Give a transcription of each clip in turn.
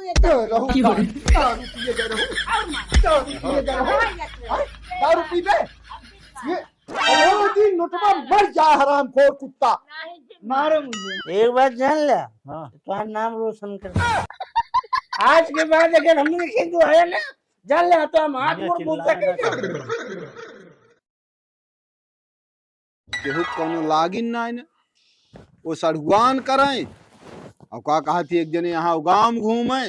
तू एक दारू पिए जा रहो, दारू पिए जा रहो, दारू पी बे ये ओ दिन नोटवा मर जा हराम खोर कुत्ता। मारो मुझे। एक बात जान ले, हाँ तुम्हारा नाम रोशन कर। आज के बाद अगर हमने खिंचू है ना, जान ले तो हम हाथ मोड़ बोल सके। केहू कोनो लागिन ना ने वो सड़ुआन करें और का कहा थी एक जने यहाँ गांव घूमे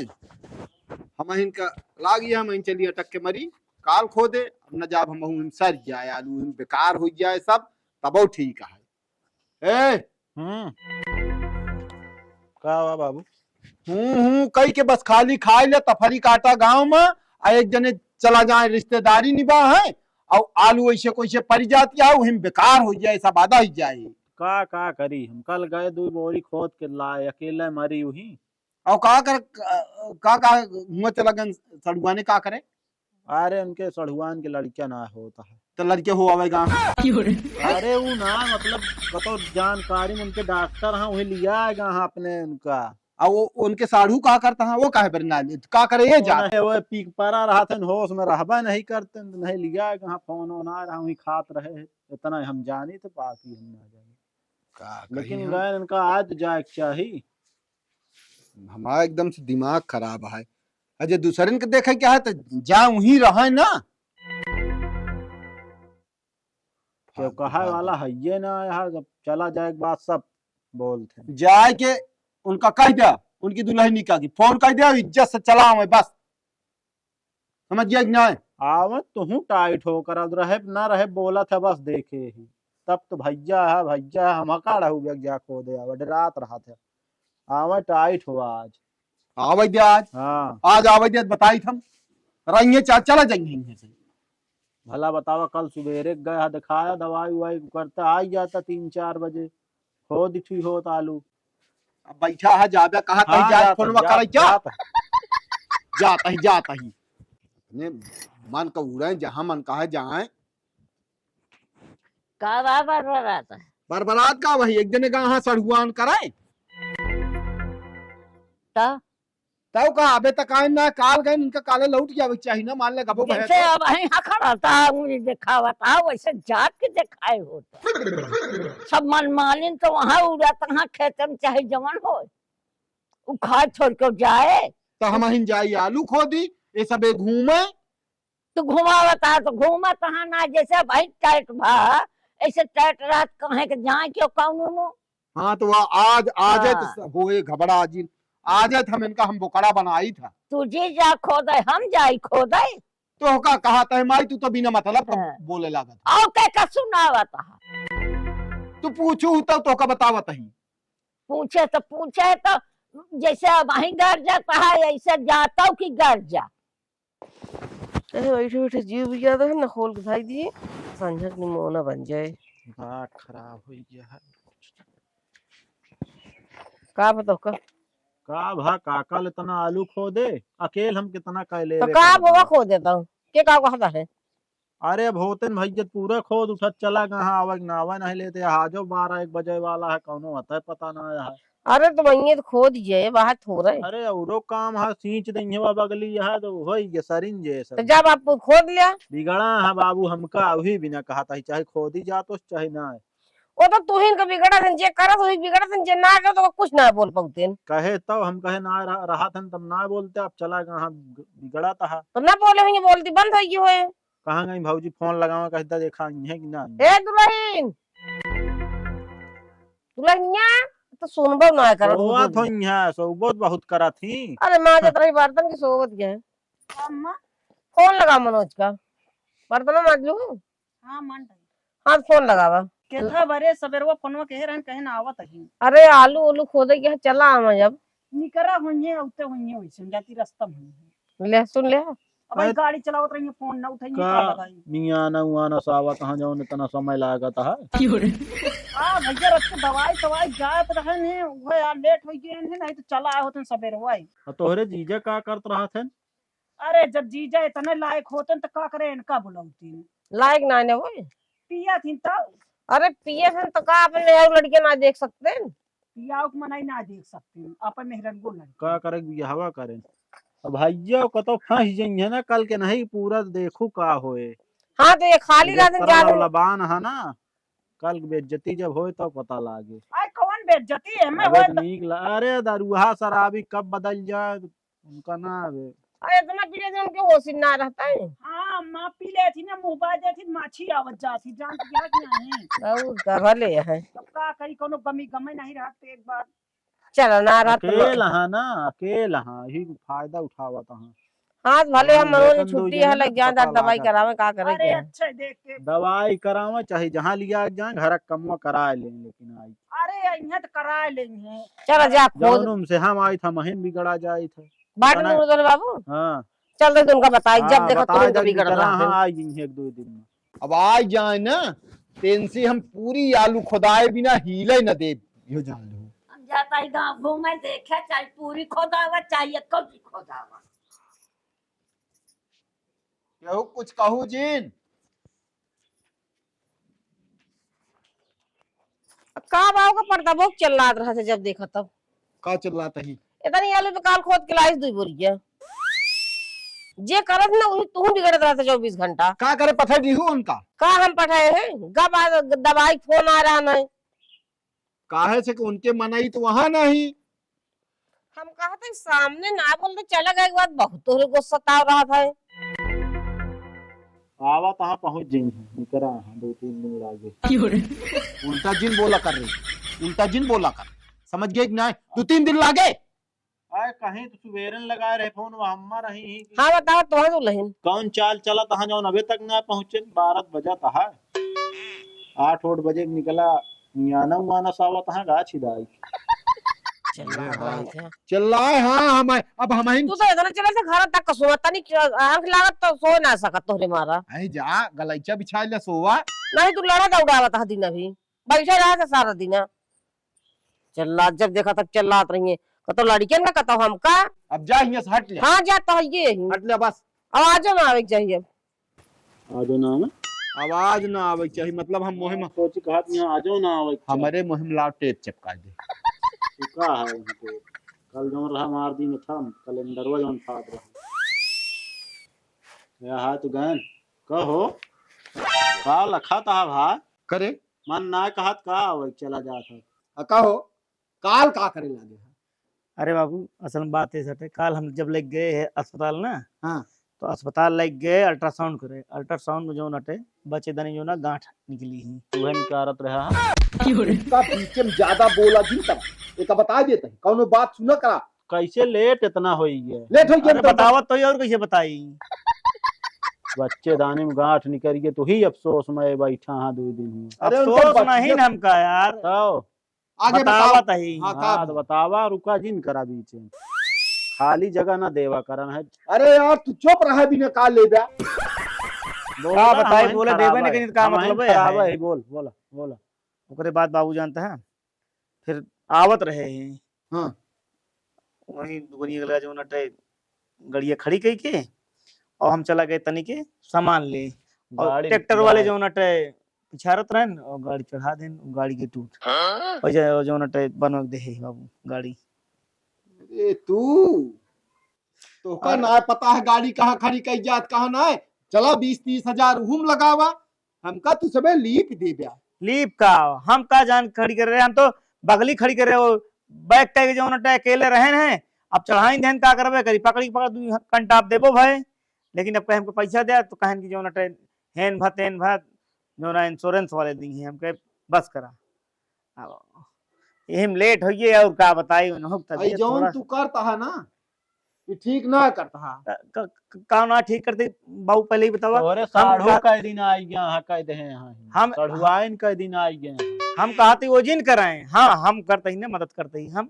हम इनका लागी हम चलिए अटक के मरी काल खो दे न जाब हम सर जाए आलू बेकार हो जाए सब तब ठीक है। ए का हुआ बाबू? कई के बस खाली खाए ले तफरी काटा गांव में आ एक जने चला जाए रिश्तेदारी निभा है और आलू ऐसे कोई से पड़ जाती है हम बेकार हो जाए सब आधा ही जाए। का करी हम कल गए 2 बोरी खोद के लाए अकेले मरी हुई और का हुआ चला गन सड़ुआने का करे। अरे उनके सड़ुआन के लड़कियां ना होता है तो लड़के हो आवेगा अरे वो ना मतलब बताओ जानकारी में उनके डॉक्टर हैं वही लिया आएगा हाँ अपने उनका और वो उनके साढ़ू का करता है वो काहे पर ना का करे ये जा वो पीक परा रहा था होश में रहबा नहीं करते नहीं लिया आएगा हाँ फोन वोन आ रहा वही खात रहे इतना हम जानी तो बाकी हम ना जाने लेकिन गए इनका आज जाए चाहिए। हमारा एकदम से दिमाग खराब है अजय दूसरे के देखे क्या है तो जा वहीं रहे ना क्यों कहा वाला है ये ना यहाँ जब चला जाए बात सब बोलते जाए के उनका कह दिया उनकी दुल्हनी का की फोन कर दिया इज्जत से चला मैं बस समझ गया ना आवत तू टाइट होकर अब रहे ना रहे बोला था बस देखे ही तब तो भैया हम अकाड़ा हो गया जा खो दे अब रात रहा था आवा टाइट हुआ आज आवे दिया आज हाँ आज आवे दिया बताई थम रहेंगे चला जाएंगे से भला बतावा कल सुबेरे गया दिखाया दवाई उवाई करता आ जाता 3-4 बजे हो दिखी हो आलू अब बैठा है जाबे कहा कहीं जा फोन करे क्या जाता ही अपने मन का उड़े जहां मन का है जाए का बरबरात है बरबरात का वही एक जने का यहाँ सड़ुआन कराए तब का अबे तक आए ना काल गए इनका काले लौट गया चाहिए ना मान ले गबो जैसे अब અહીં खड़ा था मुझे दिखावा था वैसे जात के दिखाए होता सब मन मालिन तो वहां उड़ा तहां खेत में चाहे जवन हो उखाड़ छोड़ के जाए तो हम हिन जाई आलू खो दी ये सब घूमे तो घुमावता तो घूमा तहां ना जैसे भाई टाइट भा ऐसे टाइट रात कहे के जाए क्यों कौनो हाँ तो आज होए घबरा जी आज हम इनका हम बोकड़ा बनाई था तुझे जा खोदे हम जाई खोदे तो का कहा था माई तू तो बिना मतलब बोले लागत और क्या सुनावता तू पूछू तो का बतावत ही पूछे तो जैसे अब वहीं घर जाता है ऐसे जाता हूँ कि घर जा बैठे बैठे जीव भी ज्यादा है ना खोल के भाई दिए संझा की मोना बन जाए दिमाग खराब हो गया है का बताओ का भा काकल इतना आलू खो दे अकेल हम कितना कह ले तो का बाबा खो देता हूँ के का कहता है अरे भोतन भैया पूरा खोद उठत चला कहाँ आवे ना आवे नहीं लेते हाजो 12-1 बजे वाला है कौनो होता है पता ना है अरे तो वही तो खो दीजिए बाहर थोड़ा है अरे औरो काम है सींच देंगे वा बगली है तो होई के सरिन जैसा तो जब आप खोद लिया बिगड़ा है बाबू हमका वही बिना कहा था चाहे खोदी जा तो चाहे ना वो तो तू ही का बिगड़ा सन जे करा तो बिगड़ा सन जे ना कर तो कुछ ना बोल पाते कहे तो हम कहे ना रहा था तब ना बोलते अब चला कहाँ बिगड़ा था तो ना बोले होंगे बोलती बंद होगी होए कहाँ गई भाऊजी फोन लगावा कहता देखा है कि ना ए दुल्हन तो सुनबो ना कर सोवा तो यहाँ सोबत बहुत करा थी अरे माँ जब रही बर्तन की सोबत गए अम्मा फोन लगा मनोज का बर्तन मांग लू हां मन हाँ फोन लगावा केथा बरे सबेरवा फोनवा कहे रहन कहे ना आवत ही अरे आलू ओलू खोदे के चला आमा जब निकरा होइए औते होइए वैसे जाती रास्ता में ले सुन ले अब गाड़ी चलावत रही फोन ना उठाई का मियां ना हुआ ना सावा कहां जाऊं इतना समय लागत है हां भैया रस्ते दवाई जात रहन है वो यार लेट हो गए हैं नहीं तो चला आए होतन सबेरवा तोहरे जीजा का करत रहा थे अरे जब जीजा इतने लायक होतन तो का करे इनका बुलाउती लायक ना ने वो पिया थी तब अरे पिए थे तो का अपने लड़के ना देख सकते पियाओ को मनाई ना देख सकते अपन मेहरन को लड़का का करे हवा करे भैया को तो फंस जाइए ना कल के, नहीं पूरा देखू का होए। हाँ तो ये खाली राशन ज्यादा लबान है ना, कल बेइज्जती जब होए तो पता लागे। आई कौन बेइज्जती है मैं अबे अरे दरुहा शराबी कब बदल जाए उनका ना। अरे इतना पीले से उनके होश ही ना रहता है। हाँ माँ पी ले थी ना मुंह बाजे थी माछी आवत जाती जान क्या नहीं और का भले है अब का करी कोनो गमी गमे नहीं रहते एक बार चलो ना रात अकेला है ना, अकेला है यही फायदा उठावत है। हाँ भले हम मनोज वेतन दो छुट्टी जने है ना लग जाए पता दवाई लागा। करावे का करे अरे क्या अच्छे देख के दवाई करावे चाहे जहाँ लिया जाए, घर कमवा करा ले, लेकिन आई अरे इन्हें तो करा लेंगे चलो जा खोज जौनुम से हम आई था महीन बिगड़ा जाई था। बाटन उधर बाबू हाँ चल दे उनका बताई जब हाँ, देखो बता तुरंत जब बिगड़ करा, रहा हाँ है आई जाएंगे एक दो दिन में। अब आ जाए ना तेन से हम पूरी आलू खुदाए बिना हिले न दे यो जान लो। हम जाता ही गाँव घूमे देखे चाहे पूरी खोदावा चाहिए कभी खोदावा। केहू कुछ कहू जिन का बाव का पर्दा बहुत चल रहा था जब देखा तब का चिल्लाता ही इतनी आलू पे काल खोद के लाइस दुई बोरिया जे करत ना वही तू बिगड़त रहा था 24 घंटा का करे पत्थर दिहू उनका का हम पठाए हैं गब दवाई फोन आ रहा नहीं काहे से कि उनके मनाई तो वहां नहीं। हम कहा था सामने ना बोल तो चला गया एक बात बहुत तोरे को सताव रहा था आवा तहाँ पहुँच जाएंगे निकरा, हाँ 2-3 दिन लागे। उल्टा जिन बोला कर रही, उल्टा जिन बोला कर, समझ गए कि नहीं? 2-3 दिन लागे आए कहीं तो सुबेरन लगाए रहे फोन वहां रही हाँ बताओ तुम्हारे तो लहिन कौन चाल चला तहाँ जौन अबे तक ना पहुंचे। 12 बजा तहा 8-8 बजे निकला मियाना उमाना सावा तहाँ गाछ हिदाई चिल्लाए। हाँ हम अब हम तू तो इतना चले से घर तक सोता नहीं आंख लागत तो सो ना सकत तोरे मारा जा गलैचा बिछा ले सोवा नहीं तू लड़ा दौड़ावत था दिन अभी बैठे रहा था सारा दिन चल्ला जब देखा तब चल्लात रही है कतो लड़कियन का कतो हमका अब जा यहाँ से हट ले, हाँ जाता है ये हट ले बस। आवाज में आवे चाहिए आजो ना ना आवाज ना आवे चाहिए मतलब हम मुहिम सोच कहा यहाँ आजो ना आवे हमारे मुहिम लाव टेप चिपका दे। चुका है उनको कल जौन रहा मार दी में था कैलेंडरवा जौन फाड़ रहा या हाथ गन कहो का लखा था भाई करे मन ना कहत का आवे चला जाता कहो काल का करे लागे। अरे बाबू असल में बात है सटे काल हम जब लेके गए हैं अस्पताल ना हाँ तो अस्पताल लेके गए अल्ट्रासाउंड करे अल्ट्रासाउंड में जो नटे बच्चे दनी जो ना गांठ निकली ही वह निकारत रहा इसका पीछे में ज्यादा बोला जिन तब एक बता देते हैं कौनो बात सुना करा कैसे लेट इतना हो गया। लेट हो गया बतावत तो और कैसे बताई बच्चे दाने में गांठ निकल गए तो ही अफसोस में बैठा हाँ 2 दिन हुआ। अरे अफसोस नहीं ना हमका यार तो आगे बतावत ही हाँ, हाँ तो बतावा रुका जिन करा बीच में खाली जगह ना देवा करन है। अरे यार तू चुप रहा भी ना का ले बे का बताई बोले देवे ने कहीं का मतलब है बोल बोला बोला ओकरे बाद बाबू जानता है फिर आवत रहे हैं हाँ वही दुगनी गला जो नटे गड़िया खड़ी कई के और हम चला गए तनी के सामान ले और गाड़ी ट्रैक्टर वाले जो नटे पिछारत रहन और गाड़ी चढ़ा देन गाड़ी के टूट और जो नटे बनवा दे है बाबू गाड़ी ए तू तो का ना पता है गाड़ी कहाँ खड़ी कई जात कहाँ ना है चला 20-30 हजार हुम लगावा हमका तू सबे लीप दे दिया लीप का हम का जान खड़ी कर रहे हम तो बगली खड़ी कर रहे हो बैग टैग जो नटे अकेले रहे हैं अब चढ़ाई देन का करबे करी पकड़ी पकड़ कंटाप देबो भाई लेकिन अब कहे हमको पैसा दे तो कहन की जो नटे हेन भत जो ना इंश्योरेंस वाले दी हैं हमके बस करा अब एहम लेट होइए और का बताई भाई जौन तू करता है ना ये ठीक ना करता है का ना ठीक करते बाबू पहले ही बतावा अरे साढ़ू का दिन आई गया हाँ कह दे यहाँ हम साढ़ुआइन का दिन आई गए हम कहते वो जिन कराएं हाँ हम करते ही ना मदद करते ही हम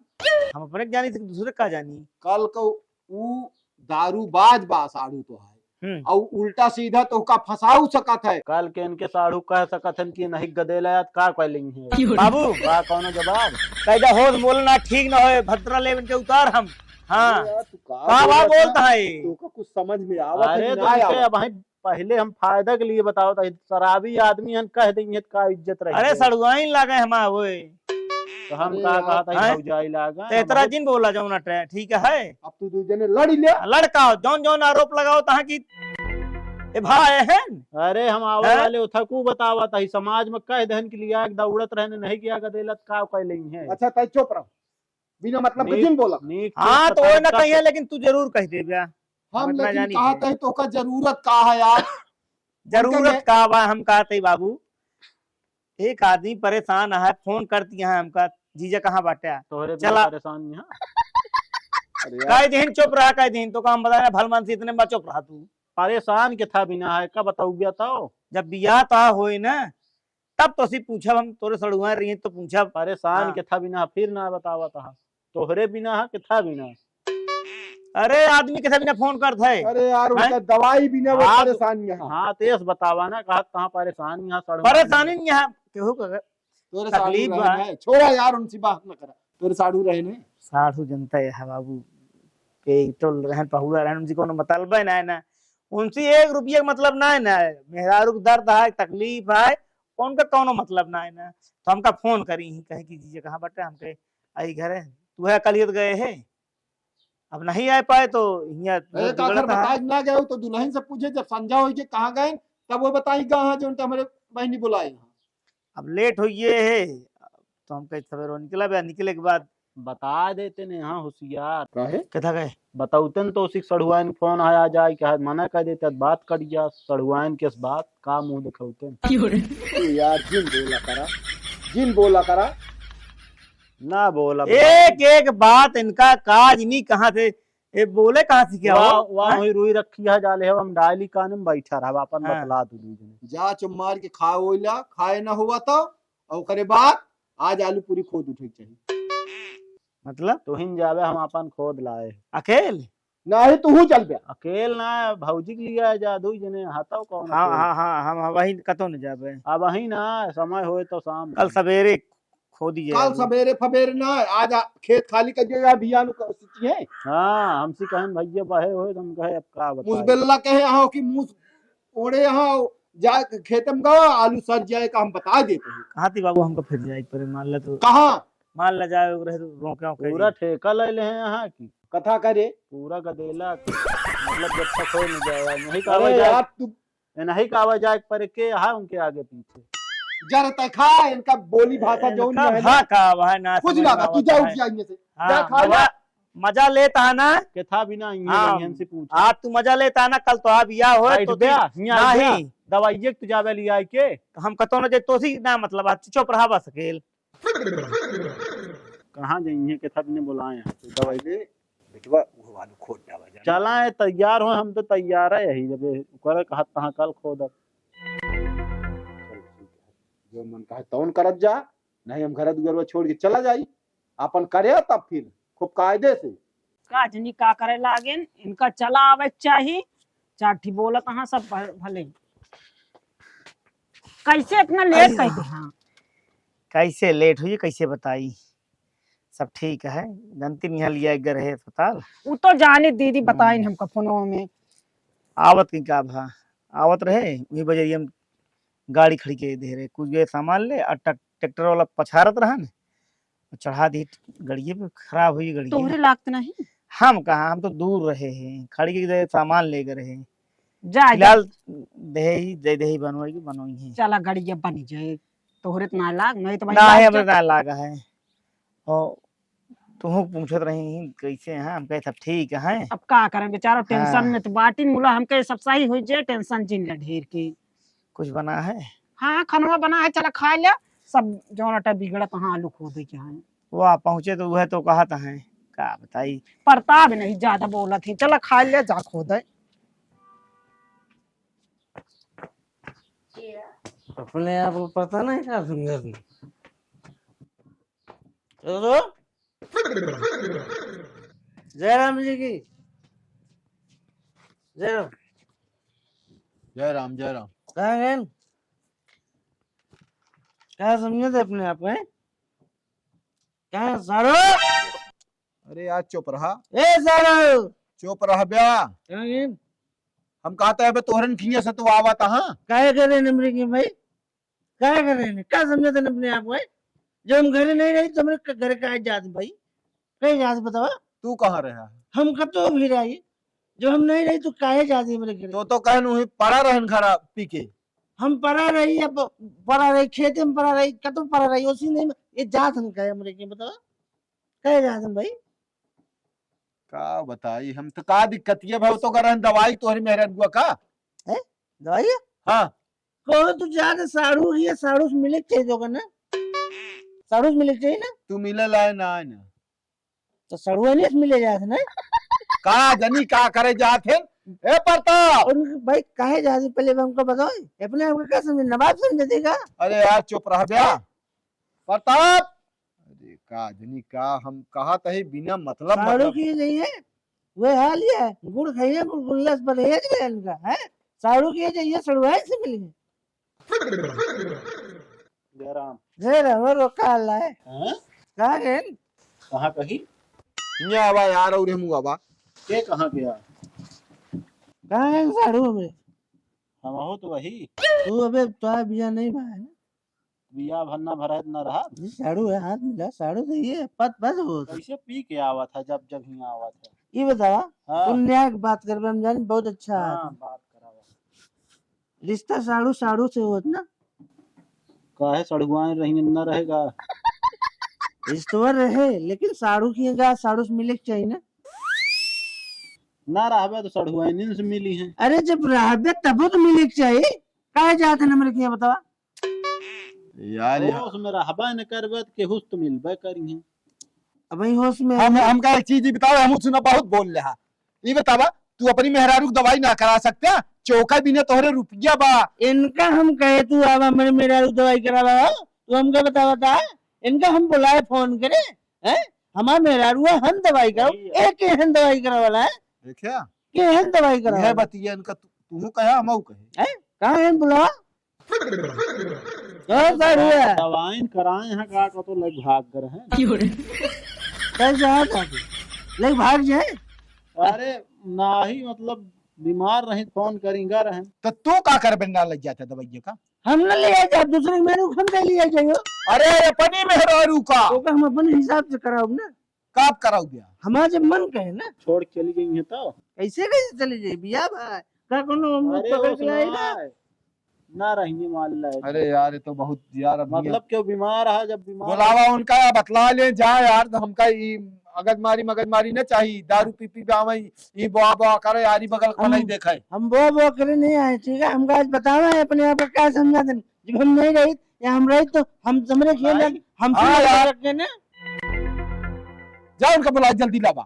अपने जानी थे दूसरे का जानी कल को ऊ दारूबाज बा साढ़ू तो है और उल्टा सीधा तो का फसाऊ सकत है कल के इनके साढ़ू कह सकत हन कि नहीं गदेला का कहेंगे बाबू का कौनो जवाब कैदा होश बोलना ठीक ना होए भद्रा लेवन के उतार हम हाँ तू का बोलता है तू को कुछ समझ में आवत अरे है तो ना इनके आवत अब हम पहले हम फायदा के लिए बताओ तो शराबी आदमी हन कह देंगे का इज्जत रही अरे सड़ुआइन लागे हम ओए तो हम अरे कहा यार, कहा था हैं? भौजाई लागा तो इतना जिन बोला जाऊँ ना ठीक है अब तू दूजे ने लड़ी ले। लड़का जौन जौन आरोप लगाओ तहाँ की ए भाई है अरे हम आवे हैं? वाले उथकू बतावा था समाज में कह दहन के लिए एक दौड़त रहने नहीं किया गदेलत का कह लें है अच्छा तय चुप रहो, बिना मतलब के नीक- जिन बोला। नीक हाँ चीज तो वो ना पता कहिए लेकिन तू जरूर कह दे भैया हम इतना लेकिन जानी कहा थे। तय तो का जरूरत का है यार। जरूरत का बा हम कहते बाबू एक आदमी परेशान है फोन करती है हमका जीजा कहाँ बाटे तोहरे चला। परेशान यहाँ अरे यार, कई दिन चुप रहा कई दिन तो काम बताया भलमान से इतने बार चुप रहा तू परेशान के था बिना है का बताऊ गया था जब बियाह ता होई ना तब तो सी पूछब हम तोरे सड़ुआ रही तो पूछब परेशान हाँ। के था बिना फिर ना बतावा था तोहरे बिना है के था बिना अरे आदमी कैसे बिना फोन करत है अरे यार उनका दवाई बिना वो हाँ, परेशानी है। हाँ तेज बतावा ना कहा कहाँ परेशान यहाँ सड़ परेशानी नहीं है केहू का तोरे तकलीफ साड़ू बा। रहने छोड़ा यार, उनसी बात न करा। तोरे साड़ू रहने साधु जनता है बाबू के तो रहन पहुआ रहन उनसे कोनो मतलब है ना उनसे 1 रुपये का मतलब ना है ना मेहरारू के दर्द है तकलीफ है उनका कोनो मतलब ना है ना तो हमका फोन करी ही कहे कि जीजे कहाँ बटे हम कहे आई घर है तू है कलियत गए है अब नहीं आ पाए तो यहाँ अरे का घर बताए ना गए तो दुल्हन से पूछे, जब संजा हो के कहाँ गए तब वो बताई कहाँ जो उनका हमारे बहनी बुलाए यहाँ। अब लेट हो ये है तो हम कहे सवेरे निकला बे निकले के बाद बता देते ने यहाँ होशियार काहे? कथा गए बताउतन तो उसी सड़ुआन फोन आया जाए क्या मना कर देते बात कर जा सड़ुआन के बात का मुंह दिखाउतन तू यार जिन बोला करा ना बोला एक एक बात इनका काज नहीं कहाँ से ये बोले कहाँ से क्या वाह हो वाह वही रुई रखी है जाले हम डाली कान में बैठा रहा अपन हाँ। बतला दू दूजने जा चुम मार के खा ओइला खाए ना हुआ तो और करे बात आज आलू पूरी खोद उठे चाहिए। मतलब तो हिन जावे हम अपन खोद लाए अकेले ना ही तू चल गया। अकेल ना भौजी के लिए जा दू जने हताओ कौन हाँ अकेले? हाँ हाँ हम वही कतो न जाबे अब वही ना समय होए तो शाम कल सवेरे खो दीजिए कल सवेरे फवेरे ना आज खेत खाली कर दिया बिया नु है। हाँ हमसे कहन भैया बहे होए तुम कहे अब का बताए मुसबेल्ला कहे यहाँ कि मुस ओढ़े यहाँ जा खेतम का आलू सर जाए का हम बता देते हैं। कहाँ थी बाबू हमको फिर जाए पर मान ले तो कहाँ मान ले जाए रहे तो रोके पूरा ठेका ले ले हैं यहाँ की कथा करे। पूरा गदेला मतलब जब तक हो नहीं जाएगा नहीं अरे कावा यार जाए तू नहीं कावा जाए पर के हाँ उनके आगे पीछे जर तखा इनका बोली भाषा जो नहीं है ना, हाँ का वह ना कुछ समझ ना में तू आवता जा है। उठ जाएंगे से हाँ, जा खा मजा मजा लेता है ना के था बिना हाँ। इन्हें से पूछ आज तू मजा लेता है ना कल तो आप या हो बैठ तो बया यहाँ बया नहीं दवाई एक तो जावे लिया के तो हम कतो न जे तोसी ना मतलब आज चुप रहा बस अकेल कहाँ जाइए के था बिना बुलाए हैं दवाई ले बेटवा वो आलू खोद डावा जा। चला है तैयार हो हम तो तैयार है यही जब करे कहा तहाँ कल खोद जो मन कहे तौन करत जा, नहीं हम घर दुआर छोड़ के चला जाई अपन करे तब फिर खूब कायदे से। काजनी का करे लागेन इनका चला आवे चाहिए चाठी बोलत हाँ सब भले कैसे इतना लेट कर दे हाँ कैसे लेट हुई कैसे बताई सब ठीक है जनती यहाँ लिया घर है अस्पताल वो तो जाने दीदी बताइन हमका फोनवा में आवत की का भा आवत रहे वही बजे हम गाड़ी खड़ी के दे रहे कुछ ये सामान ले और ट्रैक्टर वाला पछारत रहा न चढ़ा दी गड़िए पे खराब हुई तोहरे गड़िए लागत नहीं हम कहा हम तो दूर रहे हैं खड़ी के दे सामान ले गए रहे जा फिलहाल दही बनवाई है चला गड़िया बनी जाए तोहरे तो ना लाग नहीं तो ना है हमें ना लागा है और तुम पूछत रही कैसे हैं हम कहे सब ठीक है अब का करें बेचारा टेंशन हाँ। में तो बाटी मुला हमके सब सही हो जाए टेंशन जिन ले ढेर की कुछ बना है हाँ खानवा बना है चला खा लिया सब जौन आटा बिगड़त हाँ आलू खो दे के हाँ वह पहुंचे तो वह तो कहा था है का बताई प्रताप नहीं ज्यादा बोला थी चला खा लिया जा खो दे अपने आप को पता नहीं क्या सुंदर नहीं चलो जयराम जी की जयराम जय राम जय राम। कहाँ गए क्या समझे थे अपने आप में क्या सारो अरे यार चुप रहा ए सारो चुप रहा ब्या। कहाँ गए हम कहते हैं तोहरन ठिया से तो आवा था। हाँ काहे कर रहे नंबर की भाई काहे कर रहे हैं क्या समझे थे अपने आप में जब हम घर नहीं रही तो हमरे घर का जात भाई कहीं जात बतावा तू कहाँ रहा? हम कब तो भी रही जब हम नहीं रही तो काहे जाती मेरे घर तो कहनु पड़ा रहन खरा पी के। हम पढ़ा रही या पढ़ा रही खेत में पढ़ा रही कतो पढ़ा रही उसी नहीं ये जात हम कहे मेरे के बतावा कहे जात हम भाई का बताई हम तो का दिक्कत ये भाई तो करन दवाई तोहरी मेहरन बुआ का दवाई है? हाँ कहो तो जात साड़ू ये साड़ू से मिले चाहिए होगा ना साड़ू से मिले चाहिए ना तू मिले लाए ना आए ना तो सड़ुआ नहीं मिले जाते ना का जनी का करे जाते ए प्रताप। और भाई काहे जाते पहले हमको बताओ अपने आपको क्या समझ नवाब समझ देगा अरे यार चुप रह जा प्रताप। अरे का जनी का हम कहा तही बिना मतलब साड़ू की नहीं है वो हाल ही है गुड़ खाइए गुड़गुल्ला से परहेज है इनका है साड़ू की चाहिए सड़ुआ से मिलेंगे जयराम जय राम रोका अल्लाह है हैं? कहाँ गए कहाँ कही ये आवा यार और हम आवा के कहाँ गया कहाँ गए साड़ू में हम हो तो वही तू अबे तो बिया नहीं भाई ना बिया भरना भरा न रहा ये साड़ू है हाथ मिला साड़ू तो ये पत पत हो कैसे पी के आवा था जब जब ही आवा था। ये बतावा हाँ तुम न्याय की बात कर हम जान बहुत अच्छा है हाँ बात करावा रिश्ता साड़ू साड़ू से होत ना काहे सड़गुआए रही न रहेगा। रिश्ता रहे लेकिन साड़ू की गा साड़ू से मिले के चाहिए ना ना रहबे तो सड़गुआइन से मिली है। अरे जब रहबे तब तो मिले के चाहिए काहे जाते नंबर किया बतावा यार होश में रहबे न करबे तो केहू तो मिलबे करी है। अब वही होश में हम का एक चीज बताओ हम सुना बहुत बोल रहा ये बतावा तू अपनी मेहरारू की दवाई ना करा सकते चौका बिना तोहरे रुपया बा इनका हम कहे तू आवा मेरा दवाई करावा तू हमका बता इनका हम बुलाए फोन करे हैं हमारा मेहरारू है हम दवाई कराओ एक केहन दवाई करा वाला है देखिया केहन दवाई करा है बतिया इनका तू कहे हम कहे कहाँ है बुला साड़ू है दवाइन कराए हैं का तो लग भाग कर है कैसे है लेकिन भाग जाए अरे ना ही मतलब बीमार रहे फोन करेंगे रहे तो तू का कर बनना लग जाता दवाइया का हम न ले आए जाए दूसरे के मेनू हम ले लिया जाइयो अरे अपनी मेहरारू का तो हम अपने हिसाब से कराओ ना कब कराओ गया हमारा जब मन कहे ना छोड़ के चली गई है तो कैसे कैसे चले जाए बिया भाई का कोनो हम अरे पकड़ वो के लाएगा सुना है, ना रहेंगे मान ला अरे यार ये तो बहुत यार मतलब क्यों बीमार है जब बीमार बुलावा उनका बतला ले जा यार तो हमका ये मगज मारी न चाहिए दारू पी पी आवे ये बुआ बुआ करे यारी बगल को नहीं देखे हम वो करे नहीं आए ठीक है हमका आज बतावा है अपने आप को क्या समझा दें जब हम नहीं रही या हम रही तो हम समझे खेल हम हाँ यार। रखते ना जा उनका बुला जल्दी लावा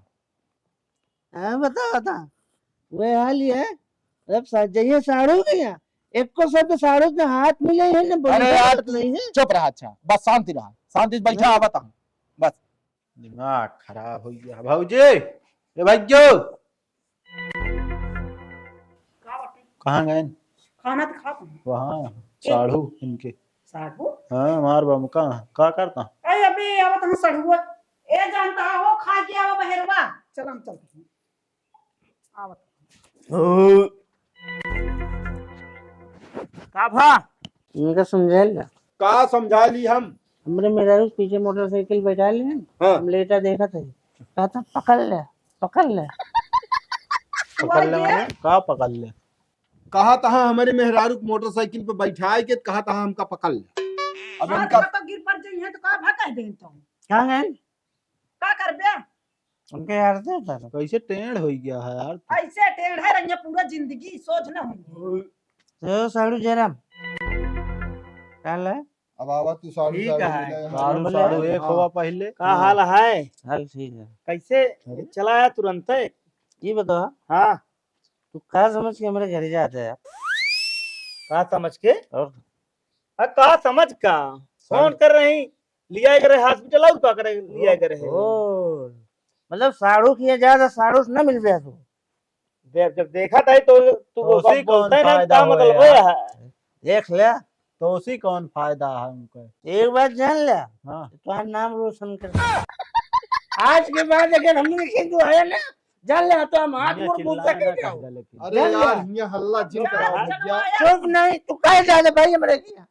हाँ बता वो हाल ही है अब जाइए साड़ू गया एक को सब साड़ू के हाथ मिले है ना अरे यार नहीं है चुप रहा अच्छा बस शांति रहा शांति से बैठा आवत हम बस दिमाग खराब हो गया भाऊजी ए भाईजो कहाँ गए खाना तो खा वहाँ साढ़ू इनके साढ़ू हाँ मार बाबू का करता अरे अभी आवत हम सड़ुआ ए जानता हो खा के आवा बहेरवा चल हम चलते हैं आवत का भा इनका समझा लिया का समझा ली हम हमरे मेरा पीछे मोटरसाइकिल बैठा लिए हाँ। हम लेटा देखा था कहा था पकड़ ले पकड़ ले मैंने का पकड़ ले कहा तहा हमारे मेहरारू मोटरसाइकिल पे बैठाए के कहा तहा हमका पकड़ ले अब हाँ, इनका तो गिर पड़ जाई है तो का भगा दे तो कहाँ गए का करबे उनके यार थे सर कैसे टेढ़ हो गया है यार ऐसे टेढ़ है रंगे पूरा जिंदगी सोच न होंगे तो साड़ू जयराम कल है अब आवा तू साड़ू ठीक है। साढ़ू साढ़ू एक हुआ पहले का हाल है हाल ठीक है कैसे चला आया तुरंत ये बताओ हाँ तू कहा समझ के हमारे घर जाते है का समझ के और का समझ का फोन कर रही लिया करे हॉस्पिटल आउ का करे लिया करे ओ मतलब साड़ू किया ज्यादा साड़ू से ना मिल गया तू जब देखा था तो तू तो उसी को बोलता है ना फायदा का हुआ मतलब यार। वो है देख ले तो उसी कौन फायदा है उनको। एक बात जान ले हाँ तुम्हारा नाम रोशन कर आज के बाद अगर हमने तू आया ना जान ले तो हम हाथ मुड़ पूछ सकेंगे अरे यार ये हल्ला जिन करा चुप नहीं तू काहे जाने भाई हमारे किया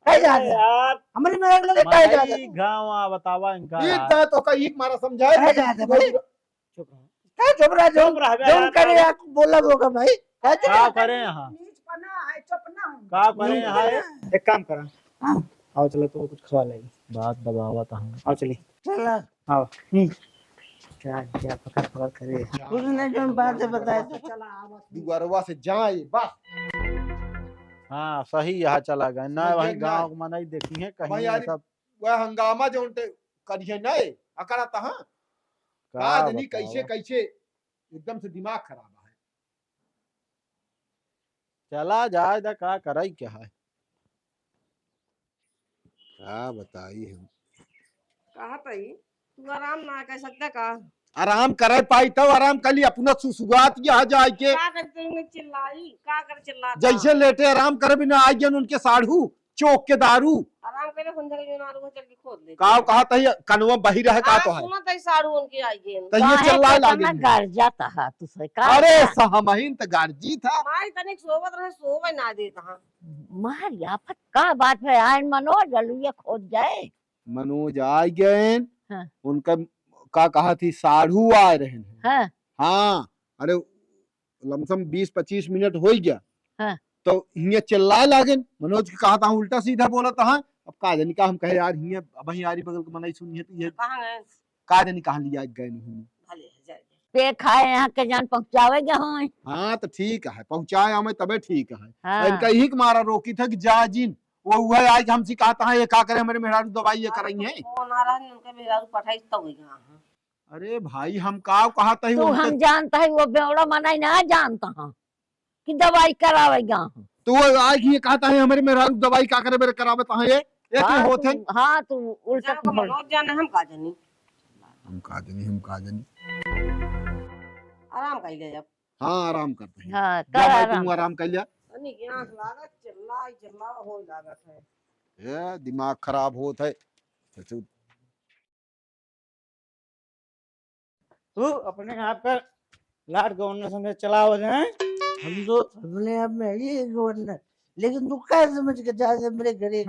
कहीं जा दे यार हमारी मेरा लोग कहीं जा दे गाँव आ बतावा इनका ये यार। तो का एक मारा समझाए कहीं जा दे भाई चुप रहो क्या चुप रहा जो चुप रह बे जो यार, करे या बोला होगा भाई क्या चुप क्या करें यहाँ क्या करें यहाँ एक काम करा आओ चलो तो कुछ खवा लेगी बात दबावा था हम। आओ चलिए चला आओ क्या क्या पकड़ पकड़ करे उसने जो बात बताया दुआरवा से जाए बस हाँ सही यहाँ चला गया ना समझ वही गए गाँव में नहीं देखी है भाई कहीं यार, सब वह हंगामा जो उनटे करिए नए अकड़ा तहा आज नहीं कैसे कैसे एकदम से दिमाग खराब है। चला जाए दा का करे क्या है क्या बताई हम कहा तई तू आराम ना कर सकता का आराम करे पाई तब आराम कर ली अपना सुसुगात यहाँ जाए के का करते होंगे चिल्लाई का कर चिल्लाता जैसे लेटे आराम करे बिना आई गए उनके साढ़ू चौक के दारू आराम करे संजल के मारू को चल के खोद ले काव कहा तही कनवा बही रहे का तो है सुना तई साड़ू उनकी आई गेन तो ये चल्ला लागे घर जाता है तुझसे का अरे सहमहीन तो गार्जी था माई तनिक सोवत रहे सोवे ना दे कहां मार याफत का बात है आयन मनोज जलुए खोद जाए मनोज आ गए हाँ। उनका का कहा थी साढ़ू आ रहे हैं हाँ हाँ अरे लमसम 20-25 मिनट हो गया हाँ। तो हिया चिल्लाए लागे मनोज के कहा था उल्टा सीधा बोला था अब का जानी का हम कहे यार हिया अब यारी बगल के मनाई सुनिए तो ये कहां गए का जानी कहां लिया गए नहीं भले जाए पे खाए यहाँ के जान पहुँचावेगा हम हाँ तो ठीक है पहुंचाए हमें तबे ठीक है हाँ। इनका यही मारा रोकी था कि जा जिन वो आज हमसे कहा था ये का करे हमारे मेहरारू दवाई ये करेंगे फोन आ रहा है उनके बेरारू पठाई तो हुई हां अरे भाई हम का कहा था तू हम जानता है वो बेवड़ा मनाई ना जानता हूँ कि दवाई करावेगा हम तो वो आज ये कहता है हमारे मेहरारू दवाई का करे मेरे करावत है ये एक ही होते हाँ तू उल्टा जाओ मनोज जाने हम का जानी हम का जानी आराम कर ले जब हाँ आराम करते हैं हाँ जा कर भाई आराम। तुम आराम कर लिया तनी की आंख लागत चिल्ला हो लागत है ये दिमाग खराब होता है तो तू अपने आप पर लाट गवर्नर समझ चलाओ जाए हम तो अपने आप में ये गवर्नर लेकिन तू क्या समझ के जा मेरे घरे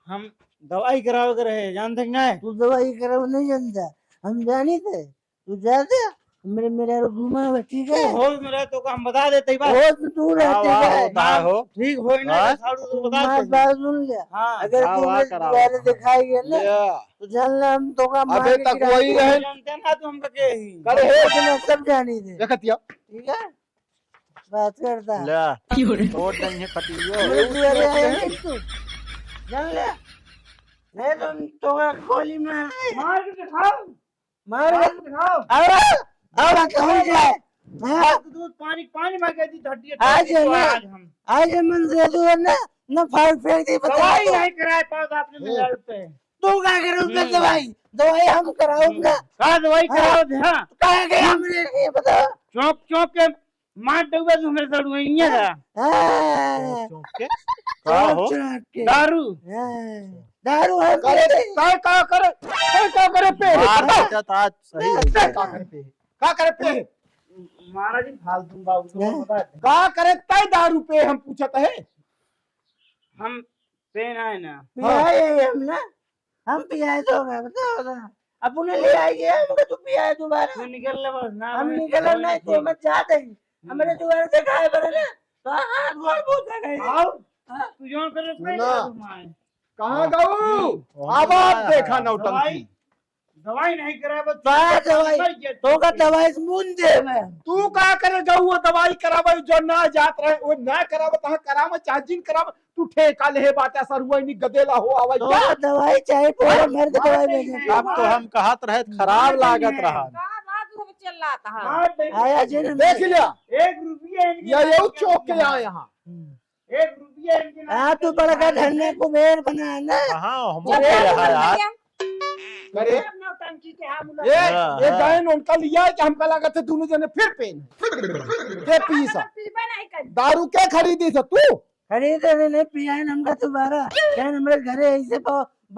हम दवाई कराओ के रहे जानते कि नहीं तू दवाई करा नहीं जानता हम जानी थे तू जाते मेरे घुमा हुआ ठीक है होश में रहे तो हम बता देते ही बात वो तू रहते है हो ठीक हो ना हाँ? साड़ू तो बता तुम्हारी देते बात सुन लिया हाँ अगर हाँ, तू वाह, मेरे कराओ। द्वारे दिखाई है ना तो जान ले हम तो का मार अबे के तक गिरा वही देंगे। रहे जानते ना तू हमका के ही करे हे मैं सब जानी थे देखतिया ठीक है बात करता है ले छोड़ देंगे कटियो मेरे द्वारे आएंगे तू जान ले नहीं तो का गोली मार दे। मार के दिखाओ मार के दिखाओ अब कौन जाए हाँ, दूध पानी पानी में गई थी धरती आज है ना। आज हम आज मन से तू है ना फाड़ फेंक दी दवाई बता नहीं कराए पास आपने मेरे पे तू क्या करूँगा दवाई दवाई हम कराऊंगा का दवाई कराओ दे हाँ कहाँ गया हमने ये बता चौक चौक के मार दोगे तो मेरे साथ वही नहीं था हाँ, के का हो चुरा के दारू हाँ, दारू हम करे पीते। का करे पे आज सही का करे पे महाराज जी फालतू बाबू को बता दे का करे तय दारू पे हम पूछत है हम पेन आए ना पियाए हम ना हम पियाए तो होगा बताओ ना अपने ले आएंगे हमको तू पियाए दोबारा तू निकल ले बस ना हम निकल नहीं तो मत जाते ही हमारे द्वार से खाए बड़े ना तो हाथ गोड़ पूछ गए आओ तू जो कर सुना। कहाँ गऊ अब आप देखा नौटंकी दवाई नहीं करा बस बात दवाई तो का दवाई मुंह दे मैं तू का करे गऊ वो दवाई करावे जो ना जात रहे वो ना करावे तहा करावे चार्जिंग करावे तू ठेका ले बाटा सरुआ नी गदेला हो आवे तो दवाई चाहिए पूरा मर्द दवाई भेजे अब तो हम कहत रहे खराब लागत रहा का बात को चिल्लाता है मार दे आया जी ने देख लिया 1 रुपया इनके ये यो चौक के यहाँ यहाँ 1 रुपया इनके नाम हाँ तू बड़ा का धन्य कुबेर बना ना कहाँ हम यार करे नौटंकी के हम लोग ये गायन उनका लिया है कि हमका लगा था दोनों जने फिर पेन के पीसा पीबे नहीं कर दारू क्या खरीदी था तू खरीदे नहीं पिया है हमका दोबारा क्या हमारे घरे ऐसे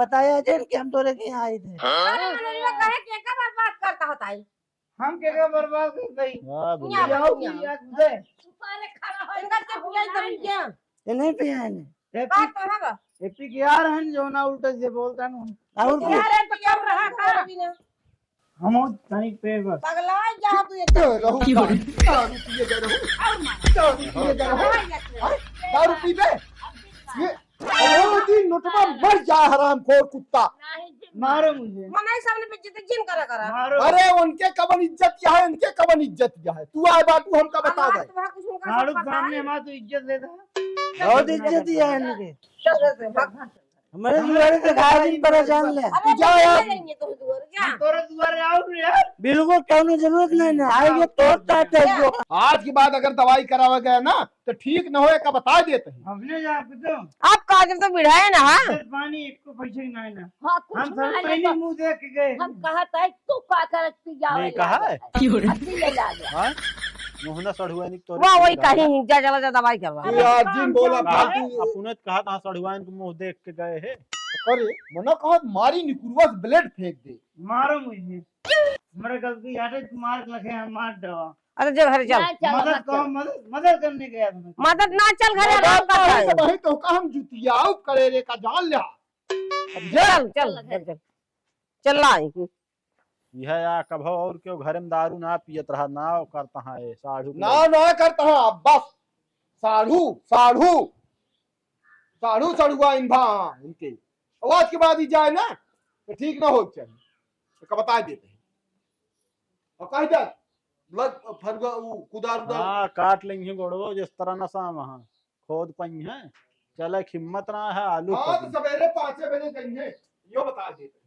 बताया जे कि हम तोरे के यहाँ आए थे कहे के का बात करता होता है हम के बर्बाद कर दई हाँ, यहाँ जाओ यहाँ। या दे सुपारे खड़ा हो इनका तो पिया इधर क्या ये नहीं पिया है का कहां बा एपी के यार हन जो ना उल्टा से बोलता ना और क्या? यार है तो कब रहा का बिना हम तनी पे बस पगला जा तू ये दारू पिए जा रहा हूँ दारू पिए जा रहा हूँ दारू पी दे ये ओ दिन नोटवा मर जा हरामखोर कुत्ता मारो मुझे मनाई सामने पे जित जिन करा मारो अरे उनके कबन इज्जत क्या है इनके कबन इज्जत क्या है तू आए बाटू हमका बता दे मारो सामने हमारा तो इज्जत लेता बहुत इज्जत दिया है इनके चल हमारे दुआरे पे खा दिन पर जान ले अरे जा यार। जाएंगे तो दूर क्या तोरे दुआरे आओ यार बिल्कुल कहने जरूरत नहीं ना आएंगे तो ताते जो आज के बाद अगर दवाई करावा गया ना तो ठीक न होए का बता देते हैं हमने जा तो आप काजम तो बिढ़ाए ना हां पानी एक को पैसे ही नहीं ना हाँ कुछ हम सब नहीं पहले तो मुंह देख के गए हम कहा था तू का करत तू जाओ नहीं कहा है? ले जा हाँ मुहना सड़ुआनी तो वाह वही कहीं जा चला जा दवाई करवा तू यार जिन बोला फालतू अपुने कहा था सड़ुआन को मुंह देख के गए है अरे मना कहा मारी निकुरवा से ब्लेड फेंक दे मारो मुझे हमारे गलती याद है मार लगे हम मार दवा अरे जो घर चल मदद को मदद करने गया था मदद ना चल घर आराम कर रहा है। वही तो का हम जुतियाऊ करे रे का जान ले चल चल चल चल लाई यह या कभो और क्यों घर में दारू ना पियत रहा ना करता है साढ़ू ना ना करता है अब बस साढ़ू साढ़ू साढ़ू सड़ुआ इनभा इनके आवाज के बाद ही जाए ना तो ठीक ना हो चाहिए तो बता देते हैं और कह दे ब्लड फरगा कुदार उदार हाँ काट लेंगे गोड़ो जिस तरह न सा वहाँ खोद पई है चले हिम्मत ना है आलू हाँ तो सवेरे 5 बजे जाएंगे यो बता देते